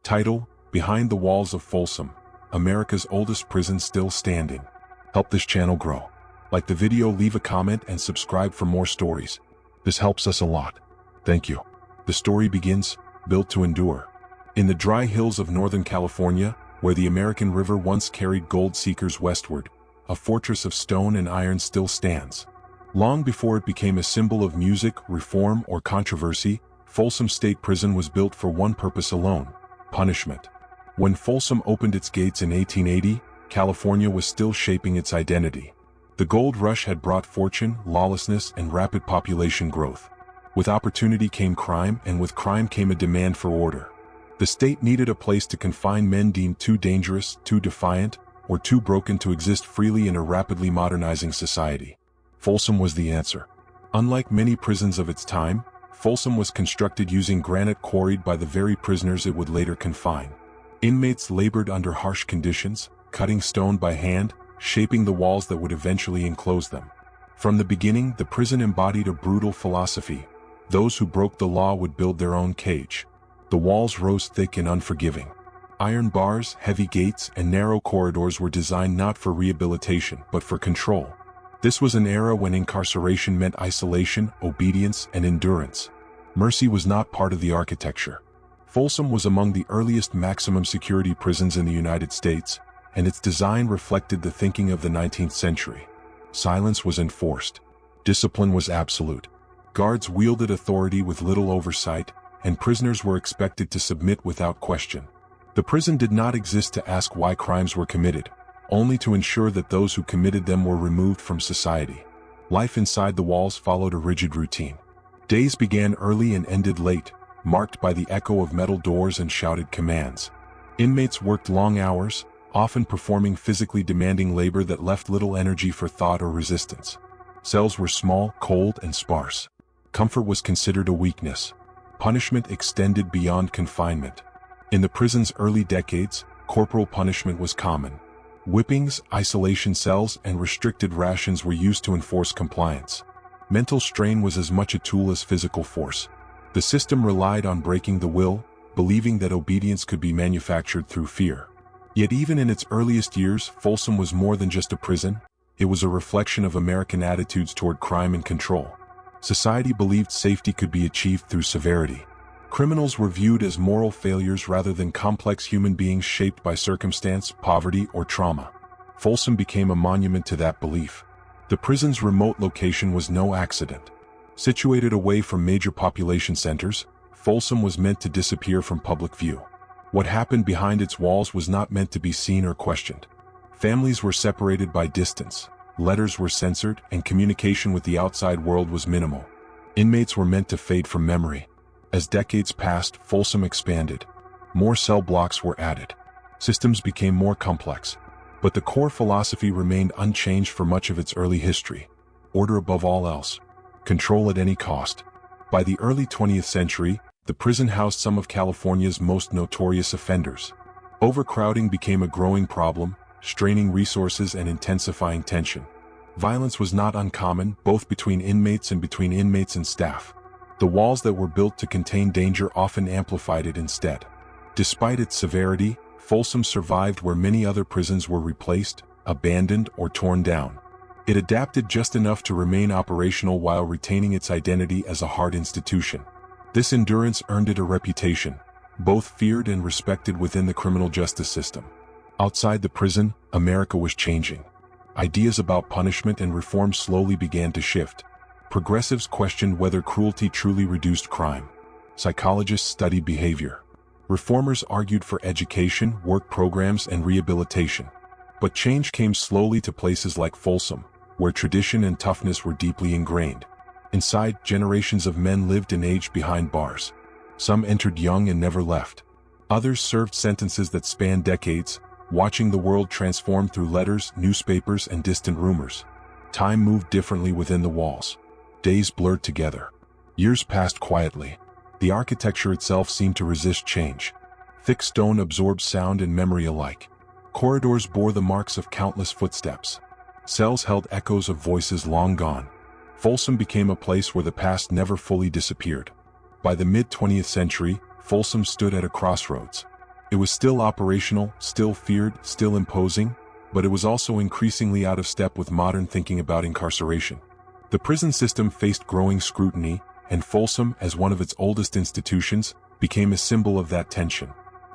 Title: Behind the Walls of Folsom, America's oldest prison still standing. Help this channel grow. Like the video, leave a comment, and subscribe for more stories. This helps us a lot. Thank you. The story begins, built to endure. In the dry hills of Northern California, where the American River once carried gold seekers westward, a fortress of stone and iron still stands. Long before it became a symbol of music, reform, or controversy, Folsom State Prison was built for one purpose alone: punishment. When Folsom opened its gates in 1880, California was still shaping its identity. The gold rush had brought fortune, lawlessness, and rapid population growth. With opportunity came crime, and with crime came a demand for order. The state needed a place to confine men deemed too dangerous, too defiant, or too broken to exist freely in a rapidly modernizing society. Folsom was the answer. Unlike many prisons of its time, Folsom was constructed using granite quarried by the very prisoners it would later confine. Inmates labored under harsh conditions, cutting stone by hand, shaping the walls that would eventually enclose them. From the beginning, the prison embodied a brutal philosophy: those who broke the law would build their own cage. The walls rose thick and unforgiving. Iron bars, heavy gates, and narrow corridors were designed not for rehabilitation but for control. This was an era when incarceration meant isolation, obedience, and endurance. Mercy was not part of the architecture. Folsom was among the earliest maximum security prisons in the United States, and its design reflected the thinking of the 19th century. Silence was enforced. Discipline was absolute. Guards wielded authority with little oversight, and prisoners were expected to submit without question. The prison did not exist to ask why crimes were committed, only to ensure that those who committed them were removed from society. Life inside the walls followed a rigid routine. Days began early and ended late, marked by the echo of metal doors and shouted commands. Inmates worked long hours, often performing physically demanding labor that left little energy for thought or resistance. Cells were small, cold, and sparse. Comfort was considered a weakness. Punishment extended beyond confinement. In the prison's early decades, corporal punishment was common. Whippings, isolation cells, and restricted rations were used to enforce compliance. Mental strain was as much a tool as physical force. The system relied on breaking the will, believing that obedience could be manufactured through fear. Yet even in its earliest years, Folsom was more than just a prison. It was a reflection of American attitudes toward crime and control. Society believed safety could be achieved through severity. Criminals were viewed as moral failures rather than complex human beings shaped by circumstance, poverty, or trauma. Folsom became a monument to that belief. The prison's remote location was no accident. Situated away from major population centers, Folsom was meant to disappear from public view. What happened behind its walls was not meant to be seen or questioned. Families were separated by distance, letters were censored, and communication with the outside world was minimal. Inmates were meant to fade from memory. As decades passed, Folsom expanded. More cell blocks were added. Systems became more complex. But the core philosophy remained unchanged for much of its early history: order above all else. Control at any cost. By the early 20th century, the prison housed some of California's most notorious offenders. Overcrowding became a growing problem, straining resources and intensifying tension. Violence was not uncommon, both between inmates and between inmates and staff. The walls that were built to contain danger often amplified it instead. Despite its severity, Folsom survived where many other prisons were replaced, abandoned, or torn down. It adapted just enough to remain operational while retaining its identity as a hard institution. This endurance earned it a reputation, both feared and respected within the criminal justice system. Outside the prison, America was changing. Ideas about punishment and reform slowly began to shift. Progressives questioned whether cruelty truly reduced crime. Psychologists studied behavior. Reformers argued for education, work programs, and rehabilitation. But change came slowly to places like Folsom, where tradition and toughness were deeply ingrained. Inside, generations of men lived and aged behind bars. Some entered young and never left. Others served sentences that spanned decades, watching the world transform through letters, newspapers, and distant rumors. Time moved differently within the walls. Days blurred together. Years passed quietly. The architecture itself seemed to resist change. Thick stone absorbed sound and memory alike. Corridors bore the marks of countless footsteps. Cells held echoes of voices long gone. Folsom became a place where the past never fully disappeared. By the mid-20th century, Folsom stood at a crossroads. It was still operational, still feared, still imposing, but it was also increasingly out of step with modern thinking about incarceration. The prison system faced growing scrutiny, and Folsom, as one of its oldest institutions, became a symbol of that tension.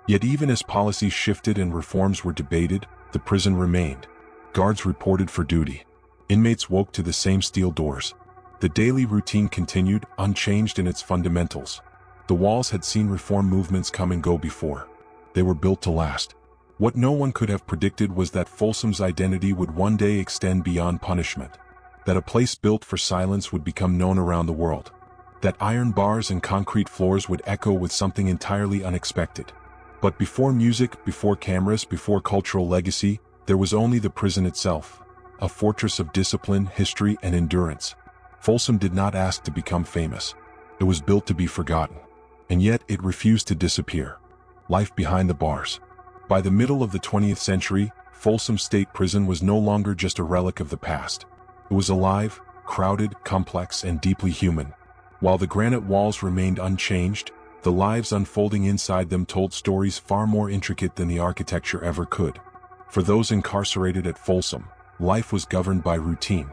Yet even as policies shifted and reforms were debated, the prison remained. Guards reported for duty. Inmates woke to the same steel doors. The daily routine continued, unchanged in its fundamentals. The walls had seen reform movements come and go before. They were built to last. What no one could have predicted was that Folsom's identity would one day extend beyond punishment. That a place built for silence would become known around the world. That iron bars and concrete floors would echo with something entirely unexpected. But before music, before cameras, before cultural legacy, there was only the prison itself, a fortress of discipline, history, and endurance. Folsom did not ask to become famous. It was built to be forgotten. And yet it refused to disappear. Life behind the bars. By the middle of the 20th century, Folsom State Prison was no longer just a relic of the past. It was alive, crowded, complex, and deeply human. While the granite walls remained unchanged, the lives unfolding inside them told stories far more intricate than the architecture ever could. For those incarcerated at Folsom, life was governed by routine.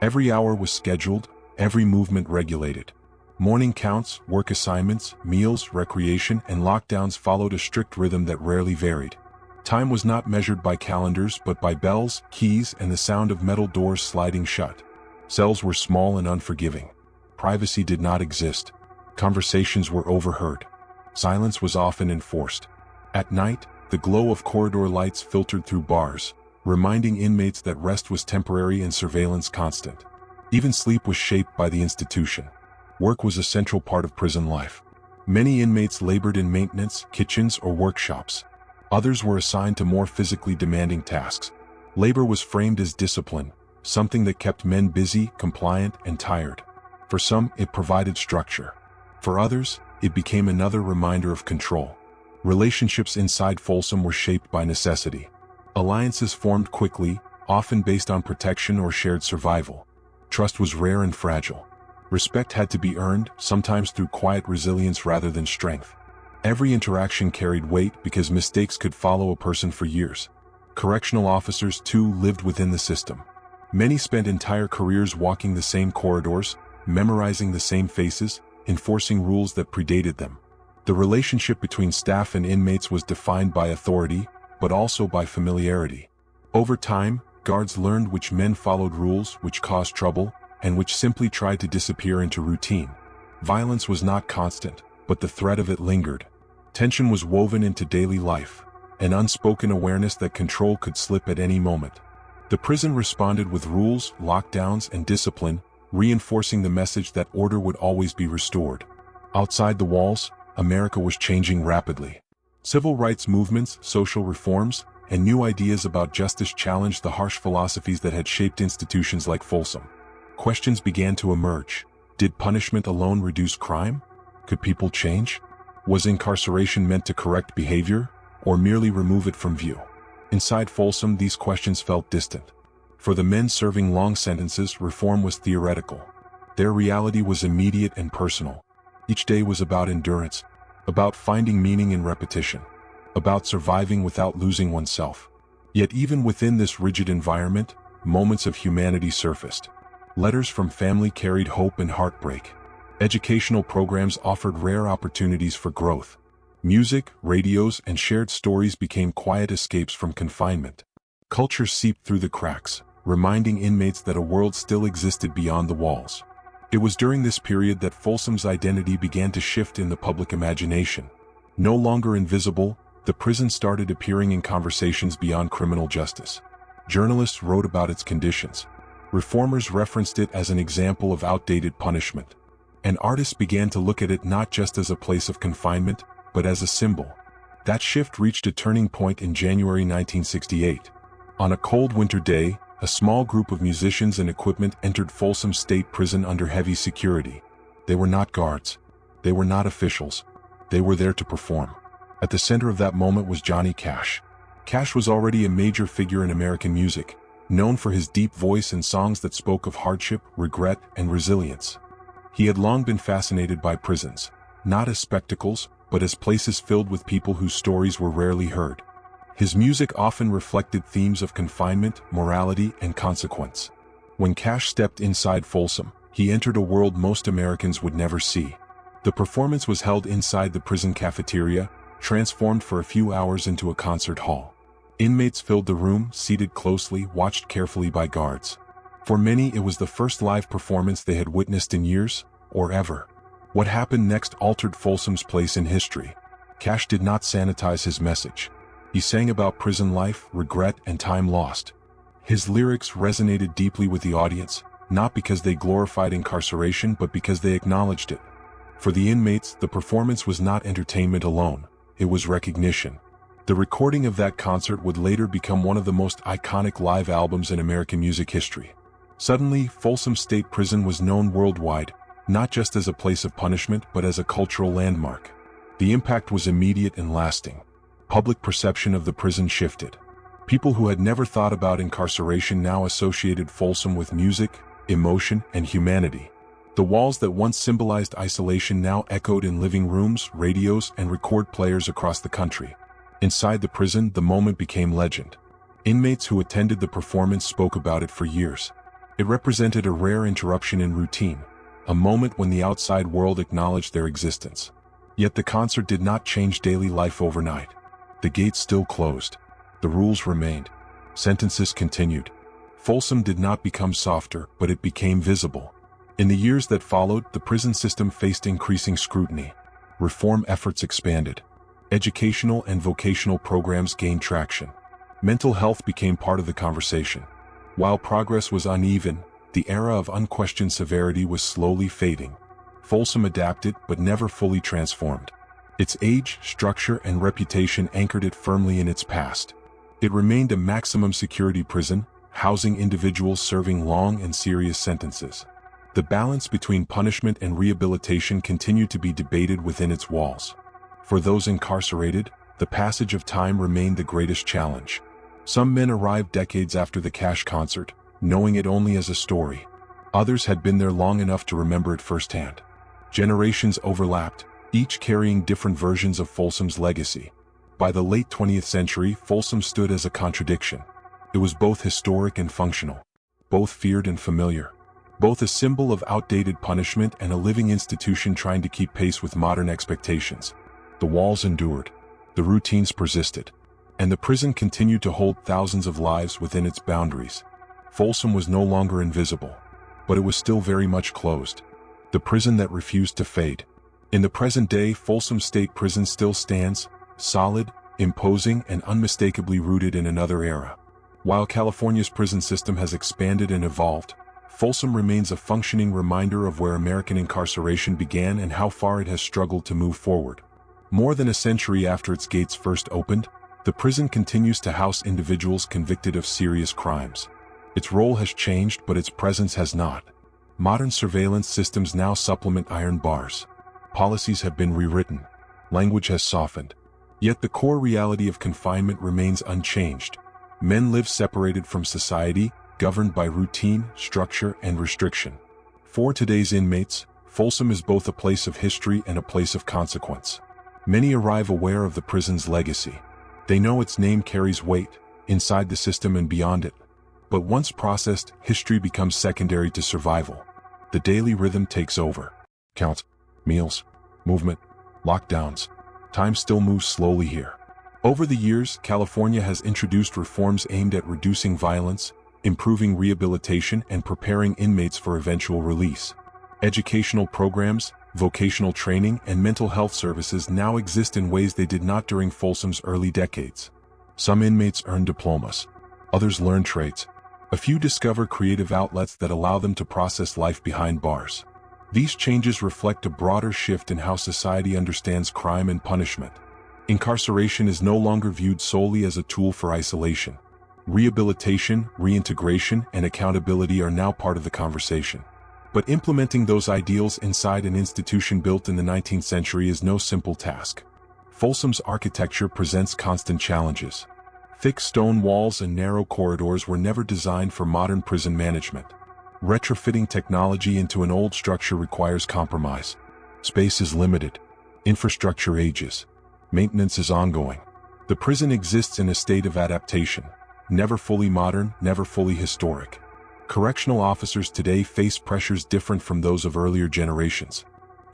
Every hour was scheduled, every movement regulated. Morning counts, work assignments, meals, recreation, and lockdowns followed a strict rhythm that rarely varied. Time was not measured by calendars but by bells, keys, and the sound of metal doors sliding shut. Cells were small and unforgiving. Privacy did not exist. Conversations were overheard. Silence was often enforced. At night, the glow of corridor lights filtered through bars, reminding inmates that rest was temporary and surveillance constant. Even sleep was shaped by the institution. Work was a central part of prison life. Many inmates labored in maintenance, kitchens, or workshops. Others were assigned to more physically demanding tasks. Labor was framed as discipline, something that kept men busy, compliant, and tired. For some, it provided structure. For others, it became another reminder of control. Relationships inside Folsom were shaped by necessity. Alliances formed quickly, often based on protection or shared survival. Trust was rare and fragile. Respect had to be earned, sometimes through quiet resilience rather than strength. Every interaction carried weight because mistakes could follow a person for years. Correctional officers, too, lived within the system. Many spent entire careers walking the same corridors, memorizing the same faces, enforcing rules that predated them. The relationship between staff and inmates was defined by authority, but also by familiarity. Over time, guards learned which men followed rules, which caused trouble, and which simply tried to disappear into routine. Violence was not constant, but the threat of it lingered. Tension was woven into daily life, an unspoken awareness that control could slip at any moment. The prison responded with rules, lockdowns, and discipline, reinforcing the message that order would always be restored. Outside the walls, America was changing rapidly. Civil rights movements, social reforms, and new ideas about justice challenged the harsh philosophies that had shaped institutions like Folsom. Questions began to emerge. Did punishment alone reduce crime? Could people change? Was incarceration meant to correct behavior, or merely remove it from view? Inside Folsom, these questions felt distant. For the men serving long sentences, reform was theoretical. Their reality was immediate and personal. Each day was about endurance, about finding meaning in repetition, about surviving without losing oneself. Yet even within this rigid environment, moments of humanity surfaced. Letters from family carried hope and heartbreak. Educational programs offered rare opportunities for growth. Music, radios, and shared stories became quiet escapes from confinement. Culture seeped through the cracks, reminding inmates that a world still existed beyond the walls. It was during this period that Folsom's identity began to shift in the public imagination. No longer invisible, the prison started appearing in conversations beyond criminal justice. Journalists wrote about its conditions. Reformers referenced it as an example of outdated punishment. And artists began to look at it not just as a place of confinement, but as a symbol. That shift reached a turning point in January 1968. On a cold winter day, a small group of musicians and equipment entered Folsom State Prison under heavy security. They were not guards. They were not officials. They were there to perform. At the center of that moment was Johnny Cash. Cash was already a major figure in American music, known for his deep voice and songs that spoke of hardship, regret, and resilience. He had long been fascinated by prisons, not as spectacles, but as places filled with people whose stories were rarely heard. His music often reflected themes of confinement, morality, and consequence. When Cash stepped inside Folsom, he entered a world most Americans would never see. The performance was held inside the prison cafeteria, transformed for a few hours into a concert hall. Inmates filled the room, seated closely, watched carefully by guards. For many, it was the first live performance they had witnessed in years, or ever. What happened next altered Folsom's place in history. Cash did not sanitize his message. He sang about prison life, regret, and time lost. His lyrics resonated deeply with the audience, not because they glorified incarceration but because they acknowledged it. For the inmates, the performance was not entertainment alone, it was recognition. The recording of that concert would later become one of the most iconic live albums in American music history. Suddenly, Folsom State Prison was known worldwide, not just as a place of punishment but as a cultural landmark. The impact was immediate and lasting. Public perception of the prison shifted. People who had never thought about incarceration now associated Folsom with music, emotion, and humanity. The walls that once symbolized isolation now echoed in living rooms, radios, and record players across the country. Inside the prison, the moment became legend. Inmates who attended the performance spoke about it for years. It represented a rare interruption in routine, a moment when the outside world acknowledged their existence. Yet the concert did not change daily life overnight. The gates still closed. The rules remained. Sentences continued. Folsom did not become softer, but it became visible. In the years that followed, the prison system faced increasing scrutiny. Reform efforts expanded. Educational and vocational programs gained traction. Mental health became part of the conversation. While progress was uneven, the era of unquestioned severity was slowly fading. Folsom adapted but never fully transformed. Its age, structure, and reputation anchored it firmly in its past. It remained a maximum security prison, housing individuals serving long and serious sentences. The balance between punishment and rehabilitation continued to be debated within its walls. For those incarcerated, the passage of time remained the greatest challenge. Some men arrived decades after the Cash concert, knowing it only as a story. Others had been there long enough to remember it firsthand. Generations overlapped, each carrying different versions of Folsom's legacy. By the late 20th century, Folsom stood as a contradiction. It was both historic and functional, both feared and familiar, both a symbol of outdated punishment and a living institution trying to keep pace with modern expectations. The walls endured, the routines persisted, and the prison continued to hold thousands of lives within its boundaries. Folsom was no longer invisible, but it was still very much closed. The prison that refused to fade. In the present day, Folsom State Prison still stands, solid, imposing, and unmistakably rooted in another era. While California's prison system has expanded and evolved, Folsom remains a functioning reminder of where American incarceration began and how far it has struggled to move forward. More than a century after its gates first opened, the prison continues to house individuals convicted of serious crimes. Its role has changed, but its presence has not. Modern surveillance systems now supplement iron bars. Policies have been rewritten. Language has softened. Yet the core reality of confinement remains unchanged. Men live separated from society, governed by routine, structure, and restriction. For today's inmates, Folsom is both a place of history and a place of consequence. Many arrive aware of the prison's legacy. They know its name carries weight, inside the system and beyond it. But once processed, history becomes secondary to survival. The daily rhythm takes over. Counts, meals, movement, lockdowns. Time still moves slowly here. Over the years, California has introduced reforms aimed at reducing violence, improving rehabilitation, and preparing inmates for eventual release. Educational programs, vocational training, and mental health services now exist in ways they did not during Folsom's early decades. Some inmates earn diplomas. Others learn trades. A few discover creative outlets that allow them to process life behind bars. These changes reflect a broader shift in how society understands crime and punishment. Incarceration is no longer viewed solely as a tool for isolation. Rehabilitation, reintegration, and accountability are now part of the conversation. But implementing those ideals inside an institution built in the 19th century is no simple task. Folsom's architecture presents constant challenges. Thick stone walls and narrow corridors were never designed for modern prison management. Retrofitting technology into an old structure requires compromise. Space is limited. Infrastructure ages. Maintenance is ongoing. The prison exists in a state of adaptation, never fully modern, never fully historic. Correctional officers today face pressures different from those of earlier generations.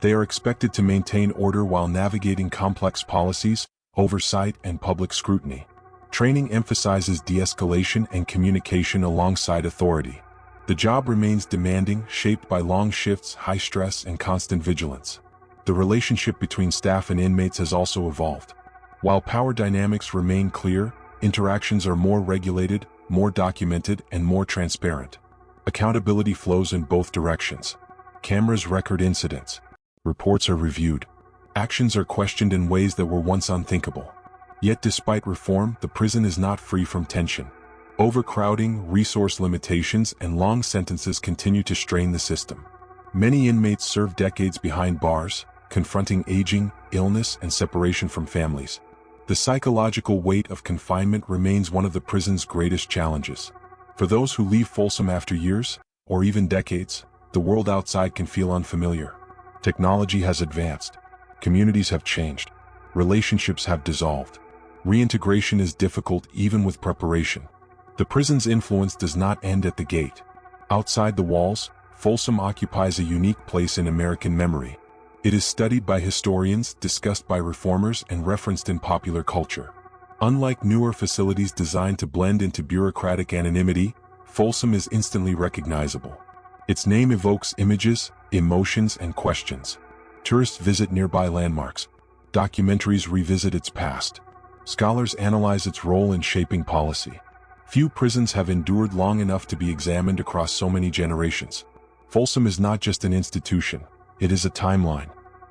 They are expected to maintain order while navigating complex policies, oversight, and public scrutiny. Training emphasizes de-escalation and communication alongside authority. The job remains demanding, shaped by long shifts, high stress, and constant vigilance. The relationship between staff and inmates has also evolved. While power dynamics remain clear, interactions are more regulated, more documented, and more transparent. Accountability flows in both directions. Cameras record incidents. Reports are reviewed. Actions are questioned in ways that were once unthinkable. Yet despite reform, the prison is not free from tension. Overcrowding, resource limitations, and long sentences continue to strain the system. Many inmates serve decades behind bars, confronting aging, illness, and separation from families. The psychological weight of confinement remains one of the prison's greatest challenges. For those who leave Folsom after years, or even decades, the world outside can feel unfamiliar. Technology has advanced. Communities have changed. Relationships have dissolved. Reintegration is difficult even with preparation. The prison's influence does not end at the gate. Outside the walls, Folsom occupies a unique place in American memory. It is studied by historians, discussed by reformers, and referenced in popular culture. Unlike newer facilities designed to blend into bureaucratic anonymity, Folsom is instantly recognizable. Its name evokes images, emotions, and questions. Tourists visit nearby landmarks. Documentaries revisit its past. Scholars analyze its role in shaping policy. Few prisons have endured long enough to be examined across so many generations. Folsom is not just an institution, it is a timeline.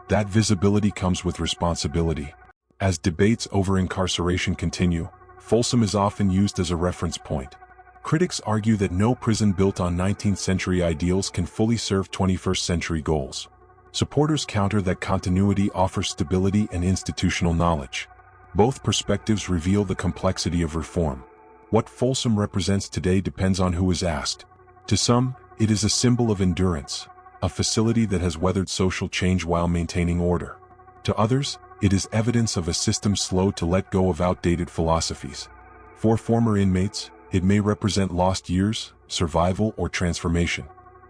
That visibility comes with responsibility. As debates over incarceration continue, Folsom is often used as a reference point. Critics argue that no prison built on 19th century ideals can fully serve 21st century goals. Supporters counter that continuity offers stability and institutional knowledge. Both perspectives reveal the complexity of reform. What Folsom represents today depends on who is asked. To some, it is a symbol of endurance, a facility that has weathered social change while maintaining order. To others, it is evidence of a system slow to let go of outdated philosophies. For former inmates, it may represent lost years, survival, or transformation.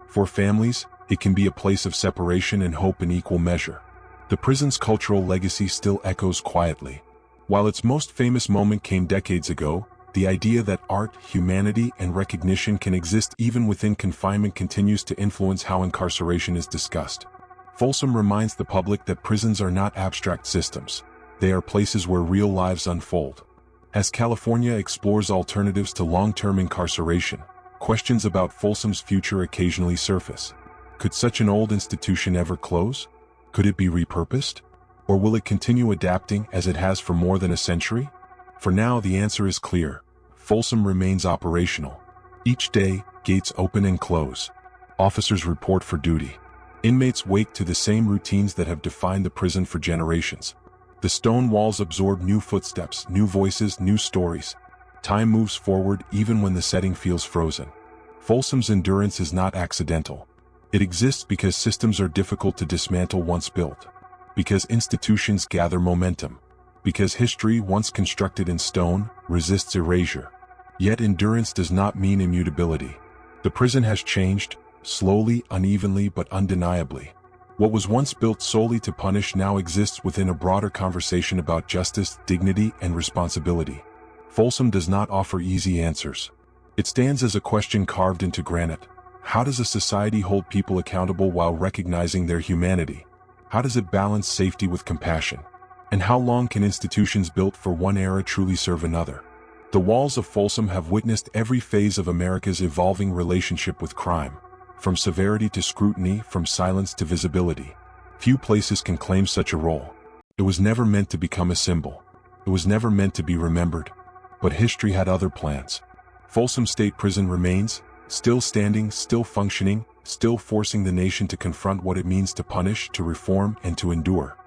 For families, it can be a place of separation and hope in equal measure. The prison's cultural legacy still echoes quietly. While its most famous moment came decades ago, the idea that art, humanity, and recognition can exist even within confinement continues to influence how incarceration is discussed. Folsom reminds the public that prisons are not abstract systems. They are places where real lives unfold. As California explores alternatives to long-term incarceration, questions about Folsom's future occasionally surface. Could such an old institution ever close? Could it be repurposed? Or will it continue adapting as it has for more than a century? For now, the answer is clear. Folsom remains operational. Each day, gates open and close. Officers report for duty. Inmates wake to the same routines that have defined the prison for generations. The stone walls absorb new footsteps, new voices, new stories. Time moves forward even when the setting feels frozen. Folsom's endurance is not accidental. It exists because systems are difficult to dismantle once built. Because institutions gather momentum. Because history, once constructed in stone, resists erasure. Yet endurance does not mean immutability. The prison has changed, slowly, unevenly, but undeniably. What was once built solely to punish now exists within a broader conversation about justice, dignity, and responsibility. Folsom does not offer easy answers. It stands as a question carved into granite. How does a society hold people accountable while recognizing their humanity? How does it balance safety with compassion? And how long can institutions built for one era truly serve another? The walls of Folsom have witnessed every phase of America's evolving relationship with crime. From severity to scrutiny, from silence to visibility. Few places can claim such a role. It was never meant to become a symbol. It was never meant to be remembered. But history had other plans. Folsom State Prison remains, still standing, still functioning, still forcing the nation to confront what it means to punish, to reform, and to endure.